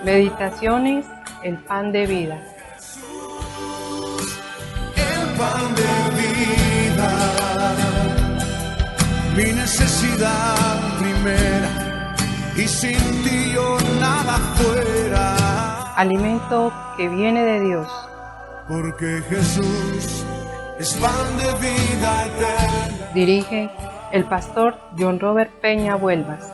Meditaciones, el pan de vida. El pan de vida, mi necesidad primera, y sin ti yo nada fuera. Alimento que viene de Dios. Porque Jesús es pan de vida eterna. Dirige el pastor John Robert Peña Vuelvas.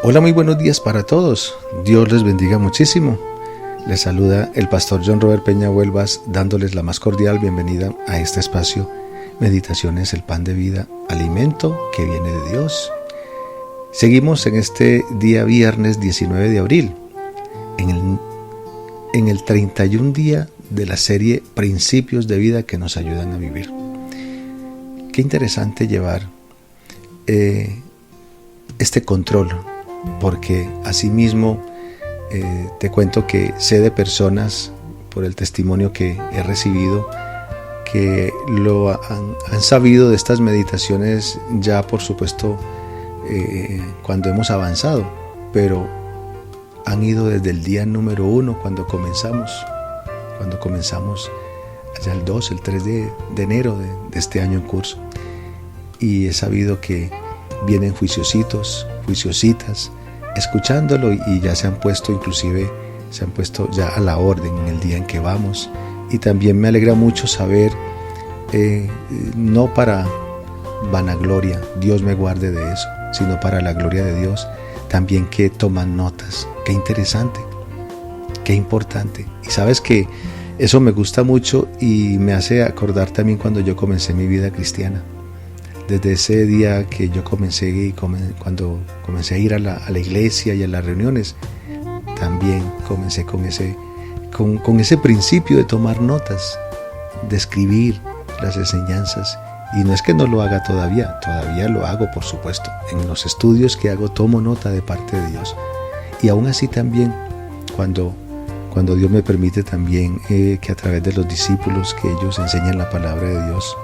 Hola, muy buenos días para todos. Dios les bendiga muchísimo. Les saluda el pastor John Robert Peña Vuelvas, dándoles la más cordial bienvenida a este espacio Meditaciones, el pan de vida, alimento que viene de Dios. Seguimos en este día viernes 19 de abril, en el 31 día de la serie Principios de vida que nos ayudan a vivir. Qué interesante llevar este control, porque asimismo te cuento que sé de personas, por el testimonio que he recibido, que lo han sabido de estas meditaciones ya, por supuesto, cuando hemos avanzado, pero han ido desde el día número 1 cuando comenzamos allá el 2, el 3 de enero de este año en curso, y he sabido que vienen juiciositas, escuchándolo, y ya se han puesto ya a la orden en el día en que vamos. Y también me alegra mucho saber, no para vanagloria, Dios me guarde de eso, sino para la gloria de Dios, también que toman notas. Qué interesante, qué importante. Y sabes que eso me gusta mucho y me hace acordar también cuando yo comencé mi vida cristiana. Desde ese día que yo cuando comencé a ir a la iglesia y a las reuniones, también comencé con ese principio de tomar notas, de escribir las enseñanzas. Y no es que no lo haga todavía lo hago, por supuesto. En los estudios que hago tomo nota de parte de Dios. Y aún así también, cuando Dios me permite también que a través de los discípulos que ellos enseñan la palabra de Dios,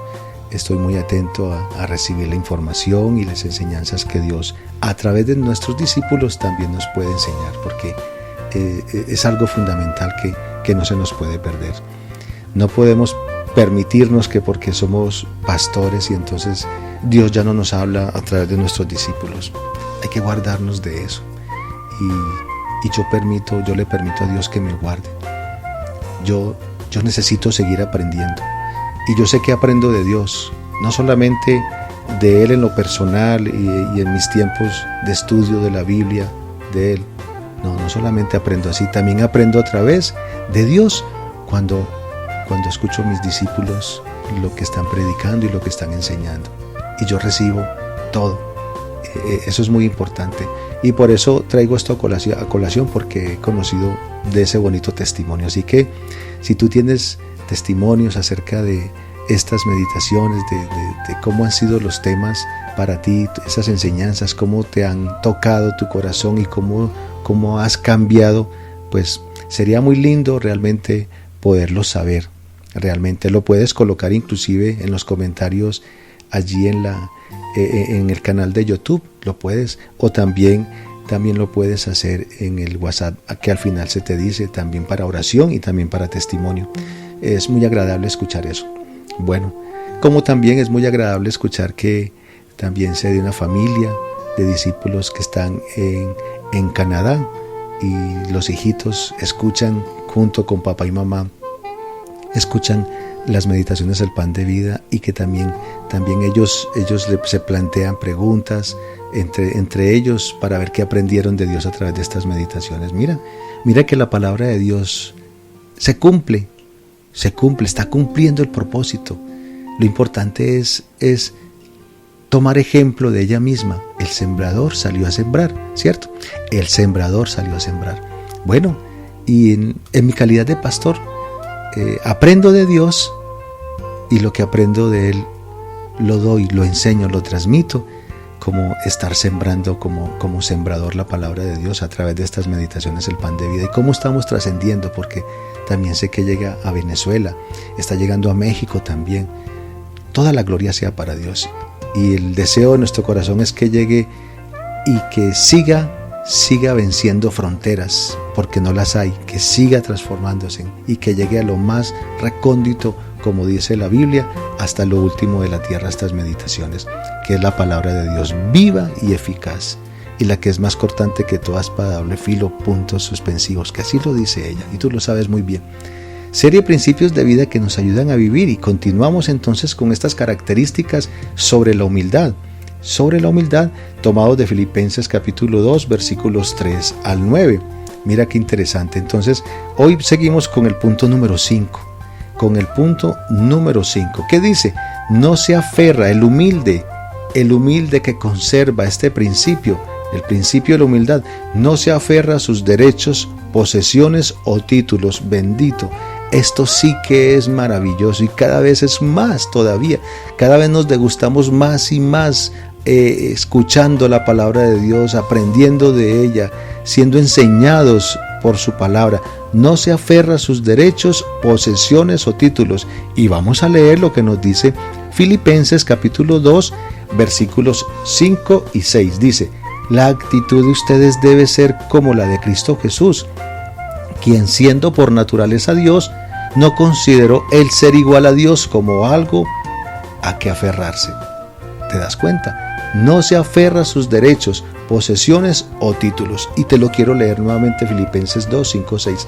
estoy muy atento a recibir la información y las enseñanzas que Dios a través de nuestros discípulos también nos puede enseñar, porque es algo fundamental que no se nos puede perder. No podemos permitirnos que porque somos pastores y entonces Dios ya no nos habla a través de nuestros discípulos. Hay que guardarnos de eso. Y yo le permito a Dios que me guarde. Yo necesito seguir aprendiendo. Y yo sé que aprendo de Dios, no solamente de Él en lo personal y en mis tiempos de estudio de la Biblia, de Él. No solamente aprendo así, también aprendo a través de Dios cuando escucho a mis discípulos lo que están predicando y lo que están enseñando. Y yo recibo todo. Eso es muy importante. Y por eso traigo esto a colación, porque he conocido de ese bonito testimonio. Así que si tú tienes testimonios acerca de estas meditaciones, de cómo han sido los temas para ti, esas enseñanzas, cómo te han tocado tu corazón y cómo has cambiado, pues sería muy lindo realmente poderlo saber. Realmente lo puedes colocar inclusive en los comentarios allí en el canal de YouTube, lo puedes, o también lo puedes hacer en el WhatsApp, que al final se te dice también para oración y también para testimonio. Es muy agradable escuchar eso. Bueno, como también es muy agradable escuchar que también sé de una familia de discípulos que están en Canadá, y los hijitos escuchan junto con papá y mamá, escuchan las meditaciones del pan de vida, y que también ellos se plantean preguntas entre ellos para ver qué aprendieron de Dios a través de estas meditaciones. Mira que la palabra de Dios se cumple, está cumpliendo el propósito. Lo importante es tomar ejemplo de ella misma. El sembrador salió a sembrar, ¿cierto? El sembrador salió a sembrar. Bueno, y en mi calidad de pastor, aprendo de Dios y lo que aprendo de Él lo doy, lo enseño, lo transmito, como estar sembrando como sembrador la palabra de Dios a través de estas meditaciones, el pan de vida, y cómo estamos trascendiendo, porque también sé que llega a Venezuela, está llegando a México también. Toda la gloria sea para Dios, y el deseo de nuestro corazón es que llegue y que siga venciendo fronteras, porque no las hay, que siga transformándose y que llegue a lo más recóndito, como dice la Biblia, hasta lo último de la tierra, estas meditaciones, que es la palabra de Dios, viva y eficaz, y la que es más cortante que toda espada de doble filo, puntos suspensivos, que así lo dice ella, y tú lo sabes muy bien. Serie de principios de vida que nos ayudan a vivir, y continuamos entonces con estas características sobre la humildad, tomados de Filipenses capítulo 2, versículos 3 al 9. Mira qué interesante. Entonces, hoy seguimos con el punto número 5. ¿Qué dice? No se aferra el humilde que conserva este principio, el principio de la humildad, no se aferra a sus derechos, posesiones o títulos. Bendito. Esto sí que es maravilloso, y cada vez es más todavía. Cada vez nos degustamos más y más escuchando la palabra de Dios, aprendiendo de ella, siendo enseñados por su palabra. No se aferra a sus derechos, posesiones o títulos. Y vamos a leer lo que nos dice Filipenses capítulo 2, versículos 5 y 6. Dice: la actitud de ustedes debe ser como la de Cristo Jesús, quien siendo por naturaleza Dios, no consideró el ser igual a Dios como algo a que aferrarse. ¿Te das cuenta? No se aferra a sus derechos, posesiones o títulos. Y te lo quiero leer nuevamente, Filipenses 2, 5, 6.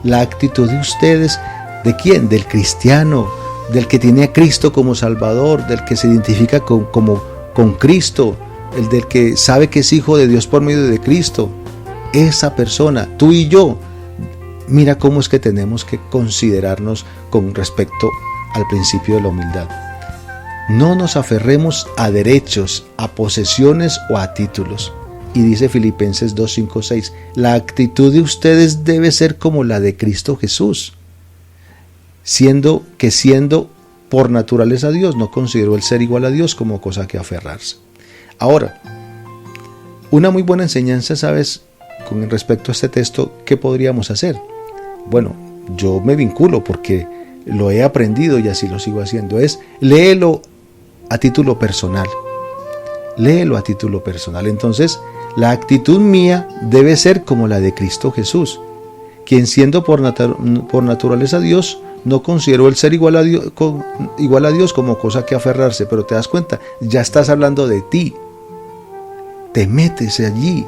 La actitud de ustedes, ¿de quién? Del cristiano, del que tiene a Cristo como Salvador, del que se identifica con Cristo, el del que sabe que es hijo de Dios por medio de Cristo. Esa persona, tú y yo, mira cómo es que tenemos que considerarnos con respecto al principio de la humildad. No nos aferremos a derechos, a posesiones o a títulos. Y dice Filipenses 2, 5, 6, la actitud de ustedes debe ser como la de Cristo Jesús, siendo por naturaleza Dios, no consideró el ser igual a Dios como cosa que aferrarse. Ahora, una muy buena enseñanza, ¿sabes? Con respecto a este texto, ¿qué podríamos hacer? Bueno, yo me vinculo porque lo he aprendido y así lo sigo haciendo. Es léelo a título personal. Entonces, la actitud mía debe ser como la de Cristo Jesús, quien siendo por naturaleza Dios, no consideró el ser igual a Dios como cosa que aferrarse. Pero te das cuenta, ya estás hablando de ti. Te metes allí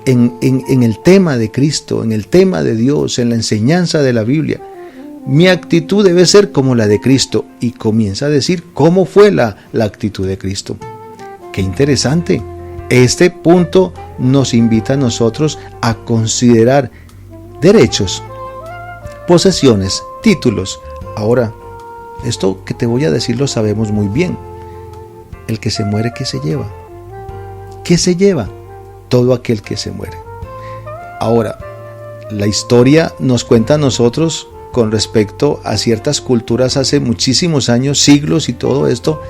en el tema de Cristo, en el tema de Dios, en la enseñanza de la Biblia. Mi actitud debe ser como la de Cristo, y comienza a decir cómo fue la actitud de Cristo. Qué interesante. Este punto nos invita a nosotros a considerar derechos, posesiones, títulos. Ahora, esto que te voy a decir lo sabemos muy bien. El que se muere, ¿qué se lleva? ¿Qué se lleva? Todo aquel que se muere. Ahora, la historia nos cuenta a nosotros con respecto a ciertas culturas hace muchísimos años, siglos y todo esto,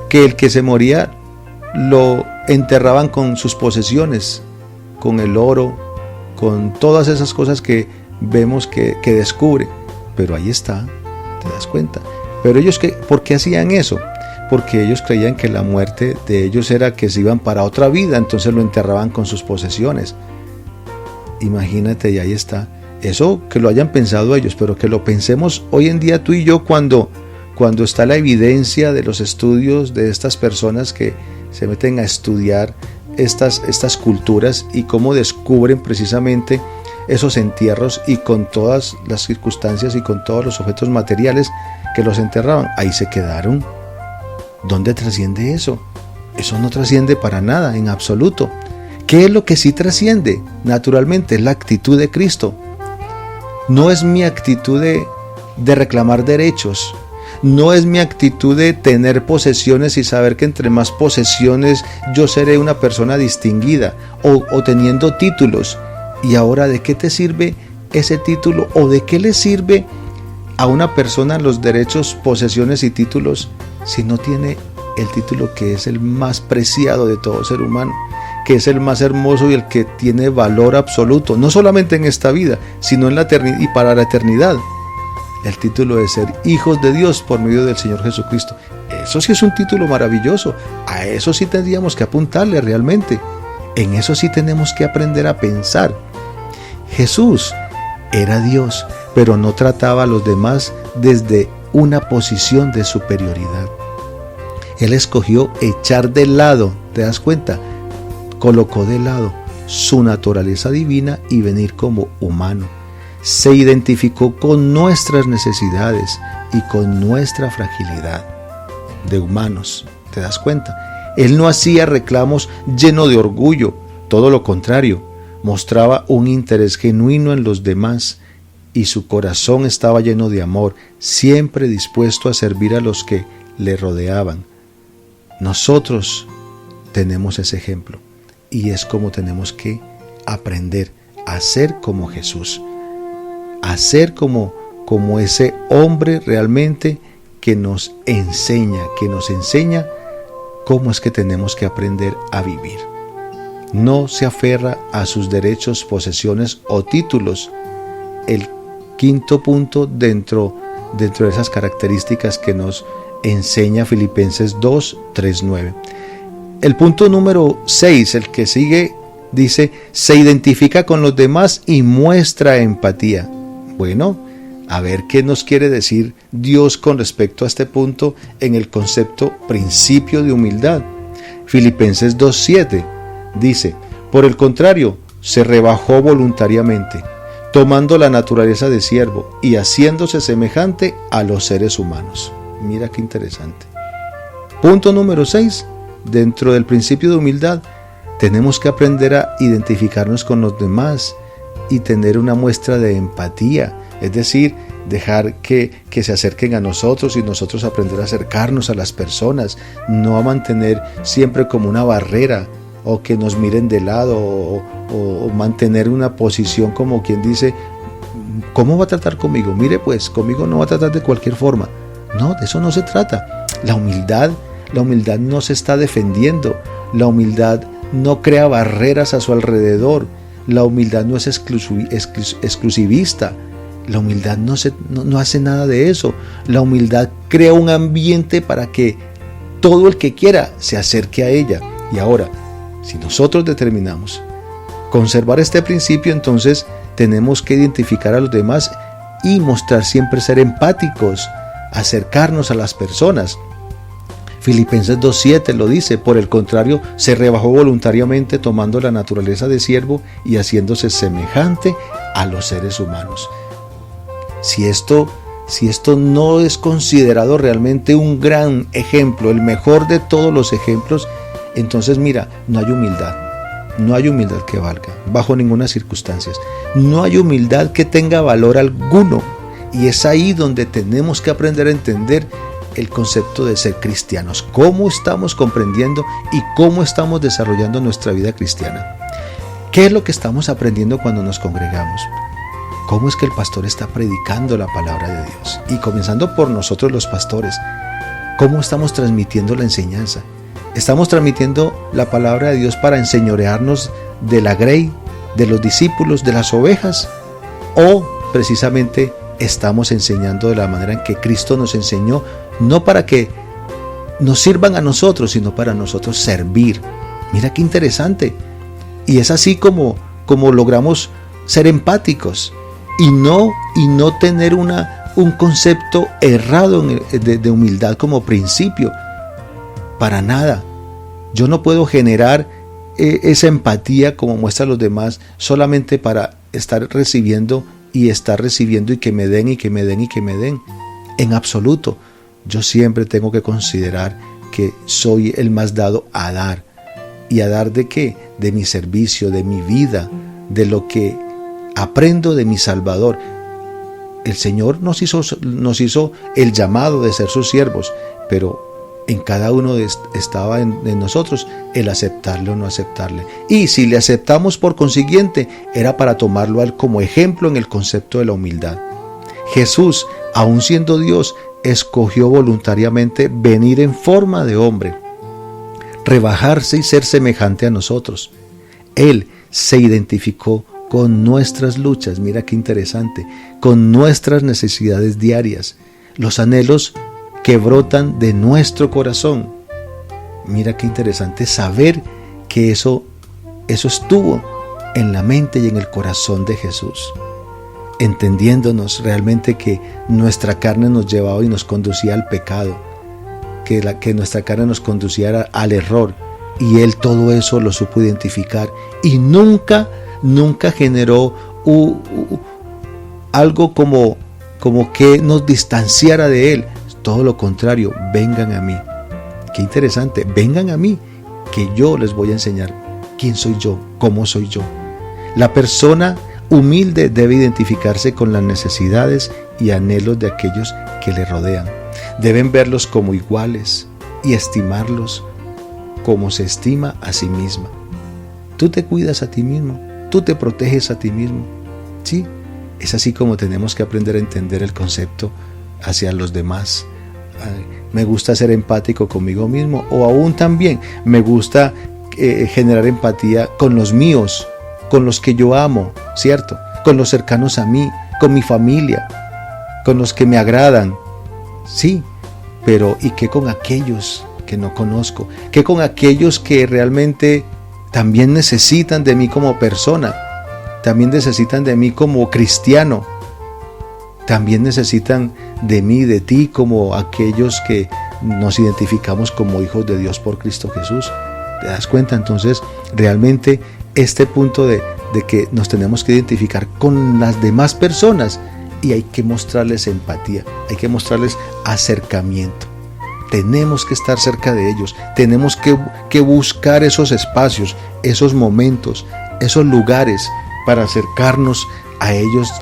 que el que se moría lo enterraban con sus posesiones, con el oro, con todas esas cosas que vemos que descubre. Pero ahí está, te das cuenta. Pero ellos, ¿por qué hacían eso? Porque ellos creían que la muerte de ellos era que se iban para otra vida, entonces lo enterraban con sus posesiones. Imagínate, y ahí está. Eso que lo hayan pensado ellos, pero que lo pensemos hoy en día tú y yo, cuando está la evidencia de los estudios de estas personas que se meten a estudiar estas culturas y cómo descubren precisamente esos entierros, y con todas las circunstancias y con todos los objetos materiales que los enterraban. Ahí se quedaron. ¿Dónde trasciende eso? Eso no trasciende para nada, en absoluto. ¿Qué es lo que sí trasciende? Naturalmente, es la actitud de Cristo. No es mi actitud de reclamar derechos. No es mi actitud de tener posesiones y saber que entre más posesiones yo seré una persona distinguida, o teniendo títulos. ¿Y ahora de qué te sirve ese título? ¿O de qué le sirve a una persona los derechos, posesiones y títulos si no tiene el título que es el más preciado de todo ser humano, que es el más hermoso y el que tiene valor absoluto, no solamente en esta vida, sino en la eternidad y para la eternidad? El título de ser hijos de Dios por medio del Señor Jesucristo. Eso sí es un título maravilloso. A eso sí tendríamos que apuntarle realmente. En eso sí tenemos que aprender a pensar. Jesús era Dios, pero no trataba a los demás desde una posición de superioridad. Él escogió echar de lado, ¿te das cuenta? Colocó de lado su naturaleza divina y venir como humano. Se identificó con nuestras necesidades y con nuestra fragilidad de humanos, ¿te das cuenta? Él no hacía reclamos lleno de orgullo, todo lo contrario, mostraba un interés genuino en los demás y su corazón estaba lleno de amor, siempre dispuesto a servir a los que le rodeaban. Nosotros tenemos ese ejemplo y es como tenemos que aprender a ser como Jesús, a ser como ese hombre realmente que nos enseña cómo es que tenemos que aprender a vivir. No se aferra a sus derechos, posesiones o títulos. El quinto punto dentro de esas características que nos enseña Filipenses 2, 3, 9. El punto número 6, el que sigue, dice, se identifica con los demás y muestra empatía. Bueno, a ver qué nos quiere decir Dios con respecto a este punto en el concepto principio de humildad. Filipenses 2:7 dice, por el contrario, se rebajó voluntariamente, tomando la naturaleza de siervo y haciéndose semejante a los seres humanos. Mira qué interesante. Punto número 6, dentro del principio de humildad, tenemos que aprender a identificarnos con los demás y tener una muestra de empatía. Es decir, dejar que se acerquen a nosotros y nosotros aprender a acercarnos a las personas, no a mantener siempre como una barrera o que nos miren de lado o mantener una posición como quien dice, ¿cómo va a tratar conmigo? Mire pues, conmigo no va a tratar de cualquier forma. No, de eso no se trata. La humildad no se está defendiendo, la humildad no crea barreras a su alrededor, la humildad no es exclusivista. La humildad no hace nada de eso. La humildad crea un ambiente para que todo el que quiera se acerque a ella. Y ahora, si nosotros determinamos conservar este principio, entonces tenemos que identificar a los demás y mostrar siempre ser empáticos, acercarnos a las personas. Filipenses 2:7 lo dice, por el contrario, se rebajó voluntariamente tomando la naturaleza de siervo y haciéndose semejante a los seres humanos. Si esto no es considerado realmente un gran ejemplo, el mejor de todos los ejemplos, entonces mira, no hay humildad que valga, bajo ninguna circunstancia. No hay humildad que tenga valor alguno. Y es ahí donde tenemos que aprender a entender el concepto de ser cristianos, cómo estamos comprendiendo y cómo estamos desarrollando nuestra vida cristiana. ¿Qué es lo que estamos aprendiendo cuando nos congregamos? ¿Cómo es que el pastor está predicando la palabra de Dios? Y comenzando por nosotros los pastores, ¿cómo estamos transmitiendo la enseñanza? ¿Estamos transmitiendo la palabra de Dios para enseñorearnos de la grey, de los discípulos, de las ovejas? ¿O precisamente estamos enseñando de la manera en que Cristo nos enseñó, no para que nos sirvan a nosotros, sino para nosotros servir? Mira qué interesante. Y es así como logramos ser empáticos y no tener un concepto errado de humildad como principio. Para nada. Yo no puedo generar esa empatía como muestran los demás solamente para estar recibiendo y que me den y que me den y que me den. En absoluto. Yo siempre tengo que considerar que soy el más dado a dar. ¿Y a dar de qué? De mi servicio, de mi vida, de lo que aprendo de mi Salvador. El Señor nos hizo el llamado de ser sus siervos, pero en cada uno estaba en nosotros el aceptarle o no aceptarle. Y si le aceptamos por consiguiente, era para tomarlo a él como ejemplo en el concepto de la humildad. Jesús aun siendo Dios, escogió voluntariamente venir en forma de hombre, rebajarse y ser semejante a nosotros. Él se identificó con nuestras luchas, mira qué interesante, con nuestras necesidades diarias, los anhelos que brotan de nuestro corazón. Mira qué interesante saber que eso estuvo en la mente y en el corazón de Jesús, entendiéndonos realmente que nuestra carne nos llevaba y nos conducía al pecado, que nuestra carne nos conducía al error, y Él todo eso lo supo identificar y nunca generó algo como que nos distanciara de Él. Todo lo contrario, vengan a mí. Qué interesante, vengan a mí, que yo les voy a enseñar quién soy yo, cómo soy yo. La persona humilde debe identificarse con las necesidades y anhelos de aquellos que le rodean. Deben verlos como iguales y estimarlos como se estima a sí misma. Tú te cuidas a ti mismo, tú te proteges a ti mismo. Sí, es así como tenemos que aprender a entender el concepto hacia los demás. Me gusta ser empático conmigo mismo, o aún también me gusta generar empatía con los míos, con los que yo amo, ¿cierto? Con los cercanos a mí, con mi familia, con los que me agradan. Sí, pero ¿y qué con aquellos que no conozco? ¿Qué con aquellos que realmente también necesitan de mí como persona? También necesitan de mí como cristiano. También necesitan de mí, de ti, como aquellos que nos identificamos como hijos de Dios por Cristo Jesús. ¿Te das cuenta? Entonces, realmente este punto de que nos tenemos que identificar con las demás personas, y hay que mostrarles empatía, hay que mostrarles acercamiento. Tenemos que estar cerca de ellos, tenemos que buscar esos espacios, esos momentos, esos lugares para acercarnos a ellos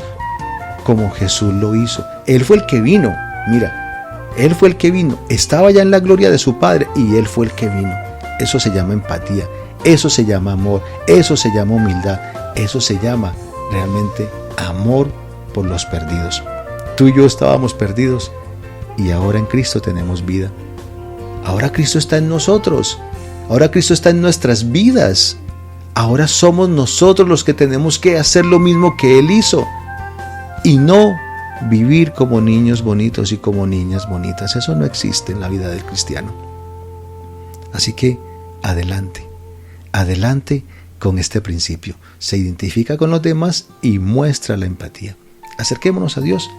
como Jesús lo hizo. Él fue el que vino, mira, Él fue el que vino, estaba ya en la gloria de su Padre y Él fue el que vino. Eso se llama empatía, eso se llama amor, eso se llama humildad, eso se llama realmente amor por los perdidos. Tú y yo estábamos perdidos y ahora en Cristo tenemos vida. Ahora Cristo está en nosotros, ahora Cristo está en nuestras vidas. Ahora somos nosotros los que tenemos que hacer lo mismo que Él hizo y no vivir como niños bonitos y como niñas bonitas. Eso no existe en la vida del cristiano. Así que adelante, adelante con este principio. Se identifica con los demás y muestra la empatía. Acerquémonos a Dios.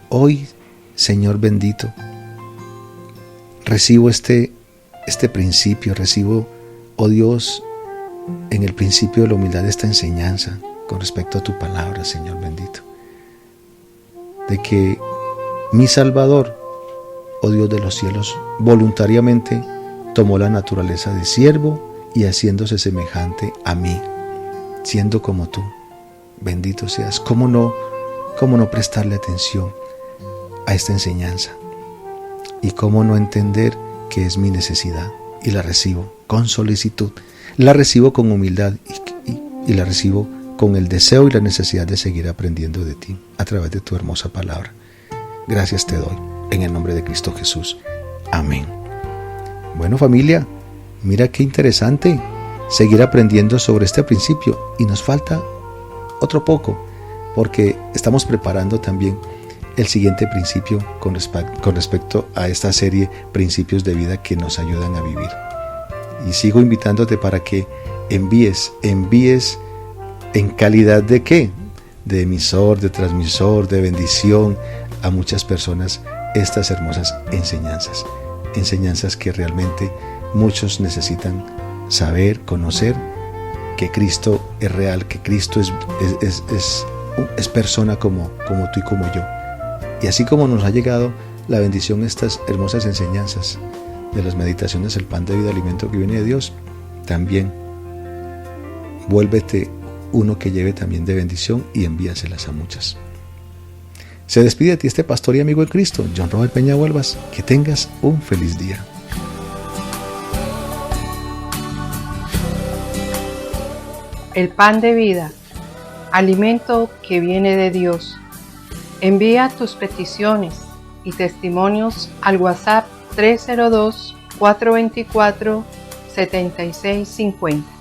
Hoy, Señor bendito, recibo este principio, recibo, oh Dios, en el principio de la humildad esta enseñanza con respecto a tu palabra, Señor bendito, de que mi Salvador, oh Dios de los cielos, voluntariamente tomó la naturaleza de siervo y haciéndose semejante a mí, siendo como tú. Bendito seas. ¿Cómo no prestarle atención a esta enseñanza? Y cómo no entender que es mi necesidad, y la recibo con solicitud, la recibo con humildad y la recibo con el deseo y la necesidad de seguir aprendiendo de ti a través de tu hermosa palabra. Gracias te doy en el nombre de Cristo Jesús. Amén. Bueno, familia, mira qué interesante seguir aprendiendo sobre este principio, y nos falta otro poco porque estamos preparando también el siguiente principio con respecto a esta serie Principios de Vida que nos ayudan a vivir. Y sigo invitándote para que envíes en calidad de ¿qué? De emisor, de transmisor, de bendición a muchas personas estas hermosas enseñanzas que realmente muchos necesitan saber, conocer, que Cristo es real, que Cristo es persona como tú y como yo. Y así como nos ha llegado la bendición, estas hermosas enseñanzas de las meditaciones, el pan de vida, alimento que viene de Dios, también vuélvete uno que lleve también de bendición y envíaselas a muchas. Se despide de ti este pastor y amigo en Cristo, John Robert Peña Huelvas. Que tengas un feliz día. El pan de vida, alimento que viene de Dios. Envía tus peticiones y testimonios al WhatsApp 302-424-7650.